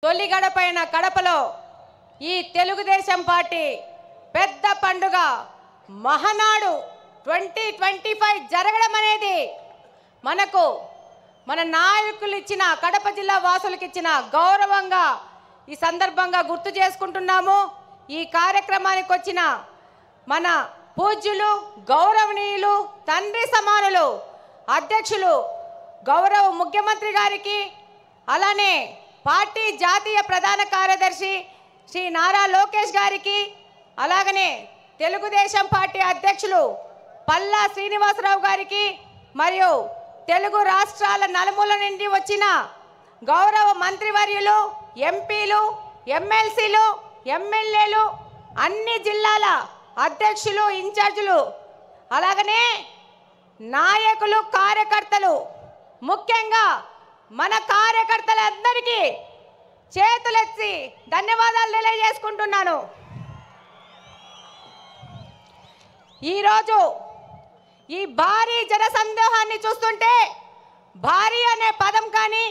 తొలి గడపైన కడపలో ఈ తెలుగుదేశం పార్టీ పెద్ద పండుగ మహానాడు 2025 జరగడం అనేది మనకు మన నాయకులు ఇచ్చిన కడప జిల్లా వాసులకు ఇచ్చిన గౌరవంగా ఈ సందర్భంగా గుర్తు చేసుకుంటున్నాము। ఈ కార్యక్రమానికి వచ్చిన మన పూజ్యులు గౌరవనీయులు తండ్రి సమానులు అధ్యక్షులు గౌరవ ముఖ్యమంత్రి గారికి అలానే పార్టీ జాతీయ ప్రధాన కార్యదర్శి శ్రీ నారా లోకేష్ గారికి అలాగనే తెలుగుదేశం పార్టీ అధ్యక్షులు పల్లా శ్రీనివాసరావు గారికి మరియు తెలుగు రాష్ట్రాల నలుమూల నుండి వచ్చిన గౌరవ మంత్రివర్యులు ఎంపీలు ఎమ్మెల్సీలు ఎమ్మెల్యేలు అన్ని జిల్లాల అధ్యక్షులు ఇన్ఛార్జీలు అలాగనే నాయకులు కార్యకర్తలు ముఖ్యంగా మన కార్యకర్తలందరికీ చేతులెత్తి ధన్యవాదాలు తెలియజేసుకుంటున్నాను। ఈరోజు ఈ భారీ జనసందోహాన్ని చూస్తుంటే భారీ అనే పదం కానీ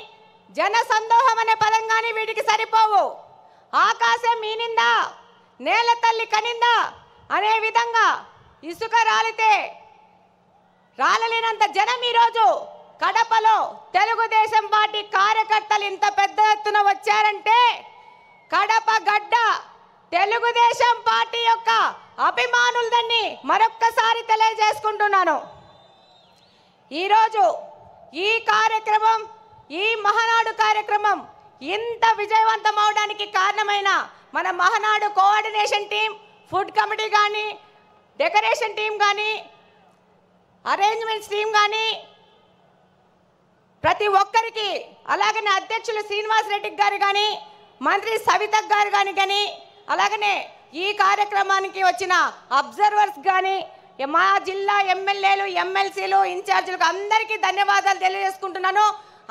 జనసందోహం అనే పదం కానీ వీటికి సరిపోవు। ఆకాశం ఈనిందా నేల తల్లి కనిందా అనే విధంగా ఇసుక రాలితే రాలలేనంత జనం ఈరోజు కడపలో తెలుగుదేశం పార్టీ కార్యకర్తలు ఇంత పెద్ద ఎత్తున వచ్చారంటే కడప గడ్డ తెలుగుదేశం పార్టీ యొక్క అభిమానులదని మరొక్కసారి తెలియజేసుకుంటున్నాను। ఈరోజు ఈ కార్యక్రమం ఈ మహానాడు కార్యక్రమం ఇంత విజయవంతం అవడానికి కారణమైన మన Mahanadu coordination team food committee కానీ డెకరేషన్ టీం కానీ అరేంజ్మెంట్స్ టీం కానీ ప్రతి ఒక్కరికి అలాగనే అధ్యక్షులు శ్రీనివాస్ రెడ్డి గారు కానీ మంత్రి సవిత గారు కానీ అలాగనే ఈ కార్యక్రమానికి వచ్చిన అబ్జర్వర్స్ కానీ మా జిల్లా ఎమ్మెల్యేలు ఎమ్మెల్సీలు ఇన్ఛార్జీలకు అందరికీ ధన్యవాదాలు తెలియజేసుకుంటున్నాను।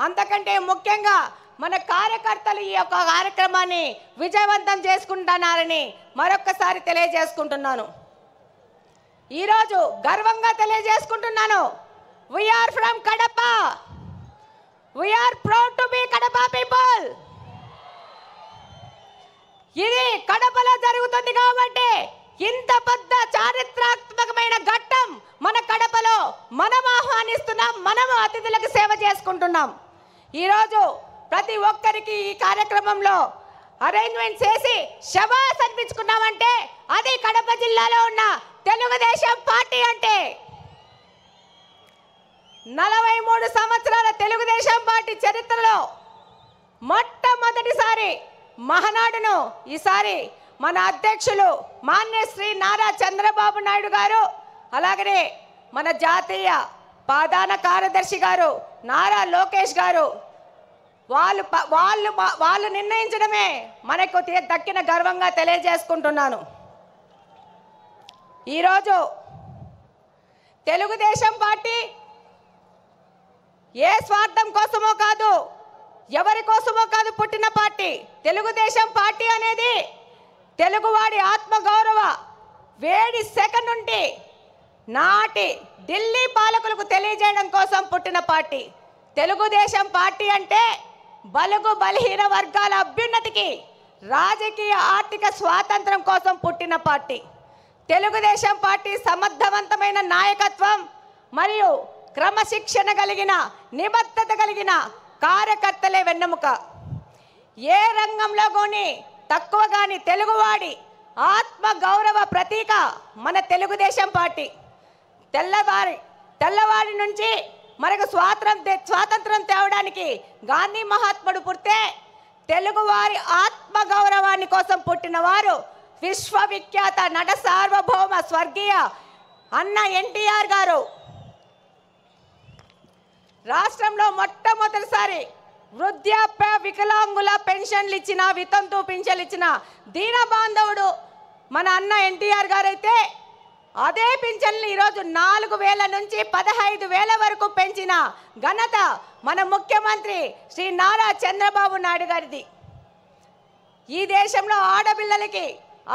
అంతకంటే ముఖ్యంగా మన కార్యకర్తలు ఈ యొక్క కార్యక్రమాన్ని విజయవంతం చేసుకుంటున్నారని మరొక్కసారి తెలియజేసుకుంటున్నాను। ఈరోజు గర్వంగా తెలియజేసుకుంటున్నాను, we are from Kadapa, we are proud to be Kadapa people. ఇది కడపలో జరుగుతుంది కాబట్టి ఇంత పెద్ద చారిత్రాత్మకమైన ఘట్టం మన కడపలో మనం ఆహ్వానిస్తున్నాం, మనం అతిథులకు సేవ చేసుకుంటున్నాం। ఈరోజు ప్రతి ఒక్కరికి ఈ కార్యక్రమంలో అరేంజ్మెంట్ చేసి శబాస్ అనిపించుకున్నామంటే అది కడప జిల్లాలో ఉన్న తెలుగుదేశం పార్టీ అంటే 43 సంవత్సరాల తెలుగుదేశం పార్టీ చరిత్రలో మొట్టమొదటిసారి మహానాడును ఈసారి మన అధ్యక్షులు మాన్య శ్రీ నారా చంద్రబాబు నాయుడు గారు అలాగనే మన జాతీయ ప్రధాన కార్యదర్శి గారు నారా లోకేష్ గారు వాళ్ళు నిర్ణయించడమే మనకు దక్కిన గర్వంగా తెలియజేసుకుంటున్నాను। ఈరోజు తెలుగుదేశం పార్టీ ఏ స్వార్థం కోసమో కాదు ఎవరి కోసమో కాదు పుట్టిన పార్టీ। తెలుగుదేశం పార్టీ అనేది తెలుగువాడి ఆత్మగౌరవ వేడి సెకండ్ నుండి నాటి ఢిల్లీ పాలకులకు తెలియజేయడం కోసం పుట్టిన పార్టీ। తెలుగుదేశం పార్టీ అంటే బలుగు బలహీన వర్గాల అభ్యున్నతికి రాజకీయ ఆర్థిక స్వాతంత్రం కోసం పుట్టిన పార్టీ। తెలుగుదేశం పార్టీ సమర్థవంతమైన నాయకత్వం మరియు క్రమశిక్షణ కలిగిన నిబద్ధత కలిగిన కార్యకర్తలే వెన్నెముక। ఏ రంగంలో కానీ తక్కువ కానీ తెలుగువాడి ఆత్మ గౌరవ ప్రతీక మన తెలుగుదేశం పార్టీ। తెల్లవారి నుంచి మనకు స్వాతంత్రం తేవడానికి గాంధీ మహాత్ముడు పుడితే తెలుగువారి ఆత్మ గౌరవాన్ని కోసం పుట్టిన వారు విశ్వవిఖ్యాత నట సార్వభౌమ స్వర్గీయ అన్న ఎన్టీఆర్ గారు। రాష్ట్రంలో మొట్టమొదటిసారి వృద్ధాప్య వికలాంగుల పెన్షన్లు ఇచ్చిన వితంతు పింఛన్లు ఇచ్చిన దీన బాంధవుడు మన అన్న ఎన్టీఆర్ గారు అయితే అదే పింఛన్లు ఈరోజు 4,000 నుంచి 15,000 వరకు పెంచిన ఘనత మన ముఖ్యమంత్రి శ్రీ నారా చంద్రబాబు నాయుడు గారిది। ఈ దేశంలో ఆడపిల్లలకి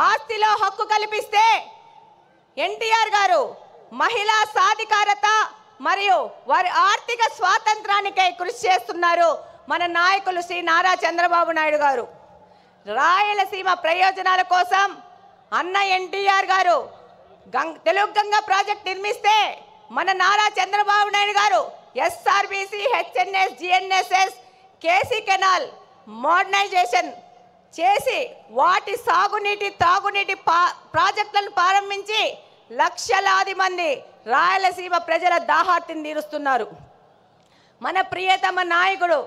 ఆస్తిలో హక్కు కల్పిస్తే ఎన్టీఆర్ గారు మహిళా సాధికారత మరియు వారి ఆర్థిక స్వాతంత్రానికై కృషి చేస్తున్నారు। మన నాయకులు శ్రీ నారా చంద్రబాబు నాయుడు గారు. రాయలసీమ ప్రయోజనాల కోసం అన్న ఎన్టీఆర్ గారు తెలుగు గంగా ప్రాజెక్ట్ నిర్మిస్తే మన నారా చంద్రబాబు నాయుడు గారు SRBC, HNS, GNSS, KC canal modernization చేసి వాటి సాగునీటి తాగునీటి ప్రాజెక్టులను ప్రారంభించి లక్షలాది మంది రాయలసీమ ప్రజల దాహార్తిని తీరుస్తున్నారు. మన ప్రియతమ నాయకుడు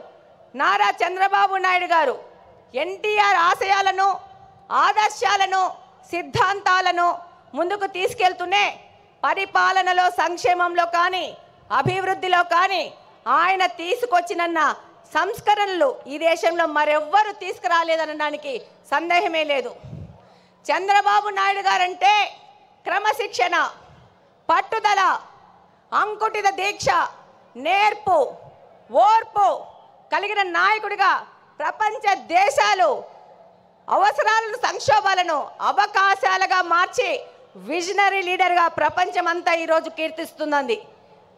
నారా చంద్రబాబు నాయుడు గారు ఎన్టీఆర్ ఆశయాలను, ఆదర్శాలను, సిద్ధాంతాలను ముందుకు తీసుకెళ్తూనే పరిపాలనలో, సంక్షేమంలో కానీ, అభివృద్ధిలో కానీ ఆయన తీసుకొచ్చిన సంస్కరణలు ఈ దేశంలో మరెవ్వరూ తీసుకురాలేదనడానికి సందేహమే లేదు. చంద్రబాబు నాయుడు గారంటే క్రమశిక్షణ, పట్టుదల, అంకుటిత దీక్ష, నేర్పు, ఓర్పు కలిగిన నాయకుడిగా ప్రపంచ దేశాలు అవసరాలను, సంక్షోభాలను అవకాశాలుగా మార్చి విజనరీ లీడర్గా ప్రపంచమంతా ఈరోజు కీర్తిస్తున్నది.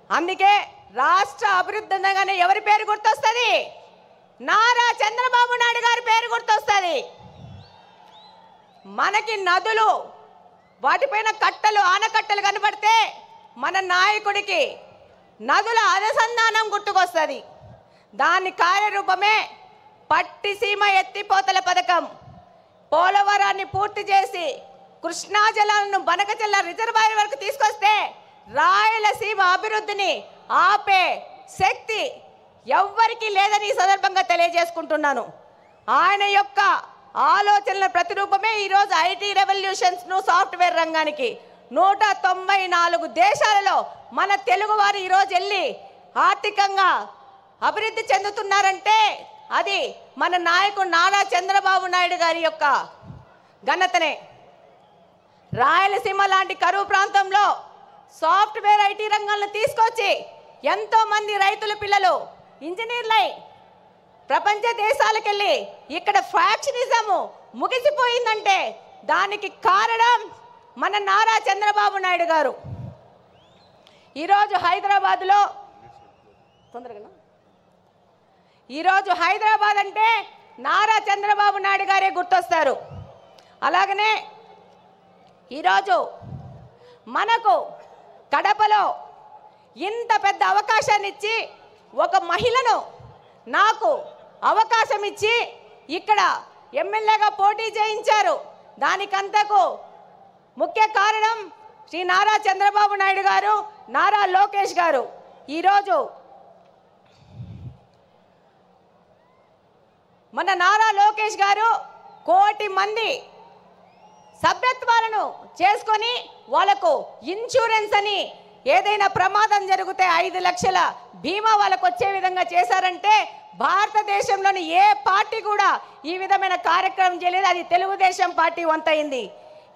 అందుకే రాష్ట్ర అభివృద్ధి అనగానే ఎవరి పేరు గుర్తొస్తుంది? నారా చంద్రబాబు నాయుడు గారి పేరు గుర్తొస్తుంది. మనకి నదులు, వాటిపైన కట్టలు, ఆనకట్టలు కనబడితే మన నాయకుడికి నదుల అనుసంధానం గుర్తుకొస్తుంది. దాని కార్యరూపమే పట్టిసీమ ఎత్తిపోతల పథకం. పోలవరాన్ని పూర్తి చేసి కృష్ణా జలాలను బనకచెల్ల రిజర్వాయర్ వరకు తీసుకొస్తే రాయలసీమ అభివృద్ధిని ఆపే శక్తి ఎవ్వరికీ లేదని ఈ సందర్భంగా తెలియజేసుకుంటున్నాను. ఆయన యొక్క ఆలోచనల ప్రతిరూపమే ఈరోజు ఐటీ రెవల్యూషన్స్ను, సాఫ్ట్వేర్ రంగానికి 194 దేశాలలో మన తెలుగువారు ఈరోజు వెళ్ళి ఆర్థికంగా అభివృద్ధి చెందుతున్నారంటే అది మన నాయకుడు నారా చంద్రబాబు నాయుడు గారి యొక్క ఘనతనే. రాయలసీమ లాంటి కరువు ప్రాంతంలో సాఫ్ట్వేర్ ఐటీ రంగాలను తీసుకొచ్చి ఎంతోమంది రైతుల పిల్లలు ఇంజనీర్లై ప్రపంచ దేశాలకు వెళ్ళి ఇక్కడ ఫ్యాక్షనిజము ముగిసిపోయిందంటే దానికి కారణం మన నారా చంద్రబాబు నాయుడు గారు. ఈరోజు హైదరాబాద్ అంటే నారా చంద్రబాబు నాయుడు గారే గుర్తొస్తారు. అలాగనే ఈరోజు మనకు కడపలో ఇంత పెద్ద అవకాశాన్ని ఇచ్చి ఒక మహిళను నాకు అవకాశం ఇచ్చి ఇక్కడ ఎమ్మెల్యేగా పోటీ చేయించారు. దానికంతకు ముఖ్య కారణం శ్రీ నారా చంద్రబాబు నాయుడు గారు, నారా లోకేష్ గారు. ఈరోజు మన నారా లోకేష్ గారు 1 కోటి మంది సభ్యత్వాలను చేసుకొని వాళ్ళకు ఇన్సూరెన్స్ అని ఏదైనా ప్రమాదం జరిగితే 5 లక్షల బీమా వాళ్ళకు వచ్చే విధంగా చేశారంటే భారతదేశంలోని ఏ పార్టీ కూడా ఈ విధమైన కార్యక్రమం చేయలేదు. అది తెలుగుదేశం పార్టీ వంతైంది.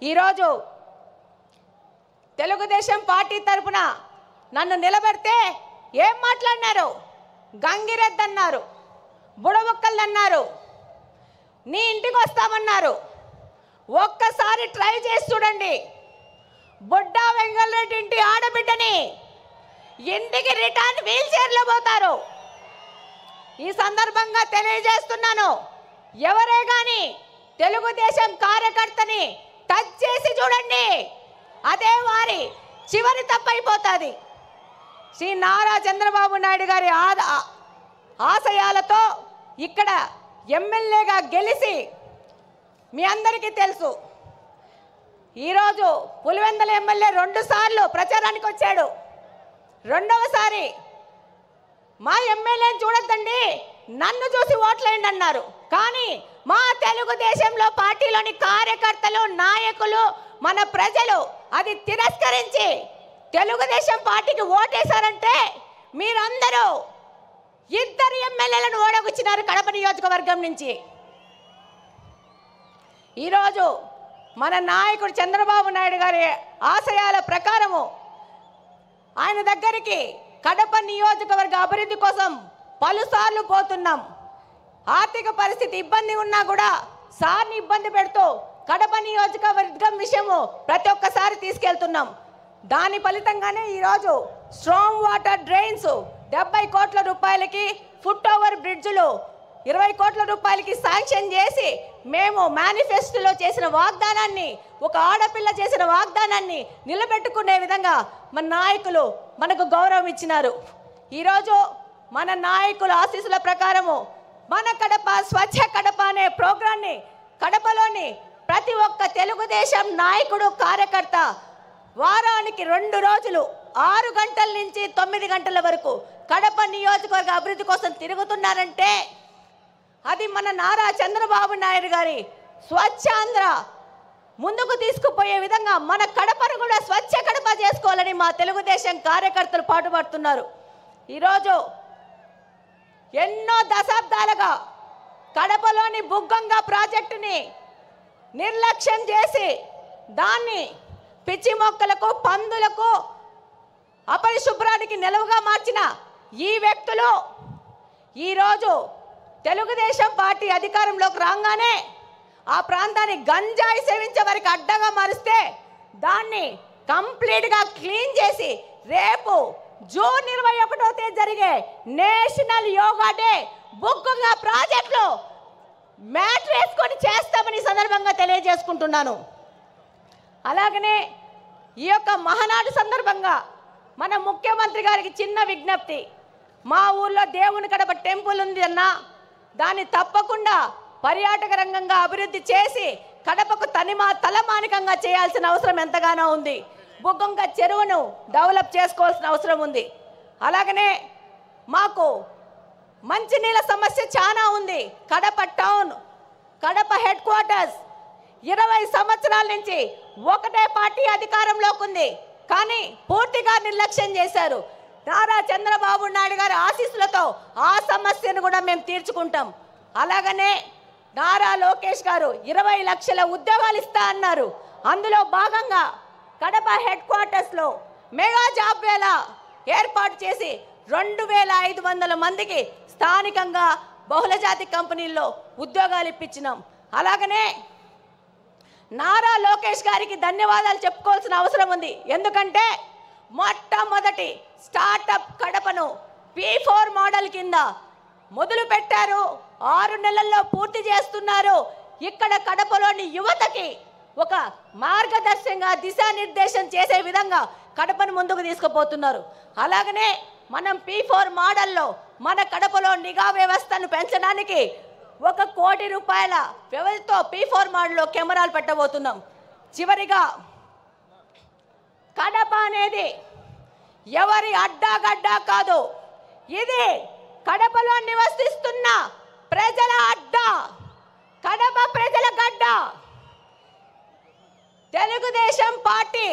ఈరోజు తెలుగుదేశం పార్టీ తరఫున నన్ను నిలబెడితే ఏం మాట్లాడినారు? గంగిరెద్దు అన్నారు, బుడబొక్కలు అన్నారు, నీ ఇంటికి వస్తామన్నారు. ఒక్కసారి ట్రై చేసి చూడండి. బుడ్డా వెంగళరెడ్డి ఇంటి ఆడబిడ్డని ఇంటికి రిటర్న్ వీల్ చైర్లో పోతారు. ఈ సందర్భంగా తెలియజేస్తున్నాను, ఎవరే కానీ తెలుగుదేశం కార్యకర్తని టచ్ చేసి చూడండి, అదే వారి చివరి తప్పైపోతుంది. శ్రీ నారా చంద్రబాబు నాయుడు గారి ఆశయాలతో ఇక్కడ ఎమ్మెల్యేగా గెలిచి మీ అందరికీ తెలుసు. ఈరోజు పులివెందుల ఎమ్మెల్యే 2 సార్లు ప్రచారానికి వచ్చాడు. రెండవసారి మా ఎమ్మెల్యేని చూడొద్దండి, నన్ను చూసి ఓట్లేయండి అన్నారు. కానీ మా తెలుగుదేశంలో పార్టీలోని కార్యకర్తలు, నాయకులు, మన ప్రజలు అది తిరస్కరించి తెలుగుదేశం పార్టీకి ఓటేశారంటే మీరందరూ 2 ఎమ్మెల్యేలను ఓడగొచ్చినారు కడప నియోజకవర్గం నుంచి. ఈరోజు మన నాయకుడు చంద్రబాబు నాయుడు గారి ఆశయాల ప్రకారము ఆయన దగ్గరికి కడప నియోజకవర్గ అభివృద్ధి కోసం పలుసార్లు పోతున్నాం. ఆర్థిక పరిస్థితి ఇబ్బంది ఉన్నా కూడా సార్ని ఇబ్బంది పెడుతూ కడప నియోజకవర్గం విషయము ప్రతి ఒక్కసారి తీసుకెళ్తున్నాం. దాని ఫలితంగానే ఈరోజు స్ట్రాంగ్ వాటర్ డ్రైన్స్ 70 కోట్ల రూపాయలకి ఫుట్ ఓవర్ బ్రిడ్జ్లు 20 కోట్ల రూపాయలకి శాంక్షన్ చేసి మేము మేనిఫెస్టోలో చేసిన వాగ్దానాన్ని, ఒక ఆడపిల్ల చేసిన వాగ్దానాన్ని నిలబెట్టుకునే విధంగా మన నాయకులు మనకు గౌరవం ఇచ్చినారు. ఈరోజు మన నాయకుల ఆశీస్సుల ప్రకారము మన కడప స్వచ్ఛ కడప అనే ప్రోగ్రాన్ని కడపలోని ప్రతి ఒక్క తెలుగుదేశం నాయకుడు కార్యకర్త వారానికి 2 రోజులు 6 గంటల నుంచి 9 గంటల వరకు కడప నియోజకవర్గ అభివృద్ధి కోసం తిరుగుతున్నారంటే అది మన నారా చంద్రబాబు నాయుడు గారి స్వచ్ఛాంధ్ర ముందుకు తీసుకుపోయే విధంగా మన కడపను కూడా స్వచ్ఛ కడప చేసుకోవాలని మా తెలుగుదేశం కార్యకర్తలు పాటుపడుతున్నారు. ఈరోజు ఎన్నో దశాబ్దాలుగా కడపలోని బుగ్గంగ ప్రాజెక్టుని నిర్లక్ష్యం చేసి దాన్ని పిచ్చి మొక్కలకు, పందులకు, అపరిశుభ్రానికి నిలువుగా మార్చిన ఈ వ్యక్తులు ఈరోజు తెలుగుదేశం పార్టీ అధికారంలోకి రాగానే ఆ ప్రాంతాన్ని గంజాయి సేవించే వారికి అడ్డగా మారిస్తే దాన్ని కంప్లీట్గా క్లీన్ చేసి రేపు జూన్ 21వ తేదీ జరిగే నేషనల్ యోగా డే బుగ్గంగ ప్రాజెక్టులో మ్యాట్ వేసుకొని చేస్తామని సందర్భంగా తెలియజేసుకుంటున్నాను. అలాగనే ఈ యొక్క మహానాడు సందర్భంగా మన ముఖ్యమంత్రి గారికి చిన్న విజ్ఞప్తి. మా ఊర్లో దేవుని కడప టెంపుల్ ఉంది అన్న, దాన్ని తప్పకుండా పర్యాటక రంగంగా అభివృద్ధి చేసి కడపకు తలమానికంగా చేయాల్సిన అవసరం ఎంతగానో ఉంది. బుగ్గంగ చెరువును డెవలప్ చేసుకోవాల్సిన అవసరం ఉంది. అలాగనే మాకు మంచినీళ్ళ సమస్య చాలా ఉంది. Kadapa town, Kadapa head quarters 20 సంవత్సరాల నుంచి ఒకటే పార్టీ అధికారంలోకి ఉంది, కానీ పూర్తిగా నిర్లక్ష్యం చేశారు. నారా చంద్రబాబు నాయుడు గారి ఆశీస్సులతో ఆ సమస్యను కూడా మేము తీర్చుకుంటాం. అలాగనే నారా లోకేష్ గారు 20 లక్షల ఉద్యోగాలు ఇస్తా అన్నారు. అందులో భాగంగా కడప హెడ్ క్వార్టర్స్లో మెగా జాబ్ వేళ ఏర్పాటు చేసి 2500 మందికి స్థానికంగా బహుళజాతి కంపెనీల్లో ఉద్యోగాలు ఇప్పించినాం. అలాగనే నారా లోకేష్ గారికి ధన్యవాదాలు చెప్పుకోవాల్సిన అవసరం ఉంది. ఎందుకంటే మొట్టమొదటి స్టార్టప్ కడపను P4 మోడల్ కింద మొదలు పెట్టారు. 6 నెలల్లో పూర్తి చేస్తున్నారు. ఇక్కడ కడపలోని యువతకి ఒక మార్గదర్శకంగా దిశానిర్దేశం చేసే విధంగా కడపను ముందుకు తీసుకుపోతున్నారు. అలాగనే మనం P4 మోడల్లో మన కడపలో నిఘా వ్యవస్థను పెంచడానికి 1 కోటి రూపాయల వ్యవధితో P4 మోడల్లో కెమెరాలు పెట్టబోతున్నాం. చివరిగా కడప అనేది ఎవరి అడ్డాగడ్డా కాదు, ఇది కడపలో నివసిస్తున్న ప్రజల అడ్డా, కడప ప్రజల గడ్డ. తెలుగుదేశం పార్టీ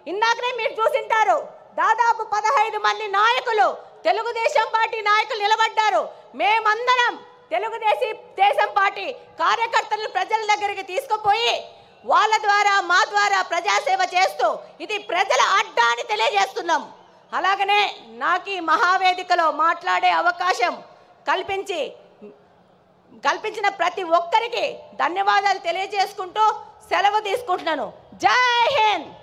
ఇందాకనే మీరు చూసింటారు, దాదాపు 15 మంది నాయకులు తెలుగుదేశం పార్టీ నాయకులు నిలబడ్డారు. మేమందరం తెలుగుదేశం పార్టీ కార్యకర్తలను ప్రజల దగ్గరికి తీసుకుపోయి వాళ్ళ ద్వారా మా ద్వారా ప్రజాసేవ చేస్తూ ఇది ప్రజల అడ్డా అని తెలియజేస్తున్నాం. అలాగనే నాకు ఈ మహావేదికలో మాట్లాడే అవకాశం కల్పించిన ప్రతి ఒక్కరికి ధన్యవాదాలు తెలియజేసుకుంటూ సెలవు తీసుకుంటున్నాను. జై హింద్.